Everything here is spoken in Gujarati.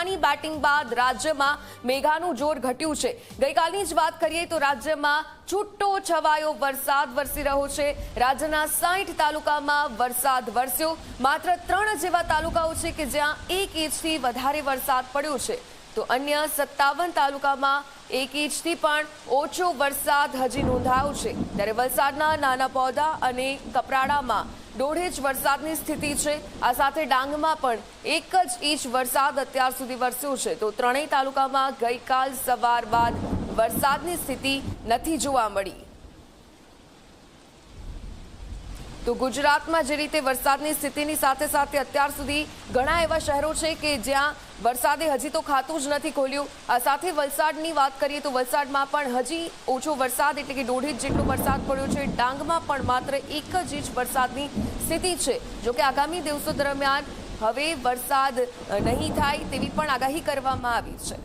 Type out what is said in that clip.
તોફાની બેટિંગ બાદ રાજ્યમાં મેઘાનું જોર ઘટ્યું છે। ગઈકાલની જ વાત કરીએ તો રાજ્યમાં છૂટો છવાયો વરસાદ વરસી રહ્યો છે। રાજ્યના 60 તાલુકામાં વરસાદ વરસ્યો। માત્ર 3 જેવા તાલુકાઓ છે કે જ્યાં 1 ઇંચથી વધારે વરસાદ પડ્યો છે, તો અન્ય 57 તાલુકામાં 1 ઇંચથી પણ ઓછો વરસાદ હજી નોંધાયો છે। ત્યારે વલસાડના નાના પૌધા અને કપરાડામાં 1.5 ઇંચ વરસાદની સ્થિતિ છે। આ સાથે ડાંગમાં પણ 1 જ ઇંચ વરસાદ અત્યાર સુધી વરસ્યો છે, તો ત્રણેય તાલુકામાં ગઈકાલ સવાર બાદ વરસાદની સ્થિતિ નથી જોવા મળી। તો ગુજરાતમાં જે રીતે વરસાદની સ્થિતિની સાથે સાથે અત્યાર સુધી ઘણા એવા શહેરો છે કે જ્યાં વરસાદે હજી તો ખાતું જ નથી ખોલ્યું। આ સાથે વલસાડની વાત કરીએ તો વલસાડમાં પણ હજી ઓછો વરસાદ એટલે કે 1.5 ઇંચ જેટલો વરસાદ પડ્યો છે। ડાંગમાં પણ માત્ર 1 જ ઇંચ વરસાદની સ્થિતિ છે। જોકે આગામી દિવસો દરમિયાન હવે વરસાદ નહીં થાય તેવી પણ આગાહી કરવામાં આવી છે।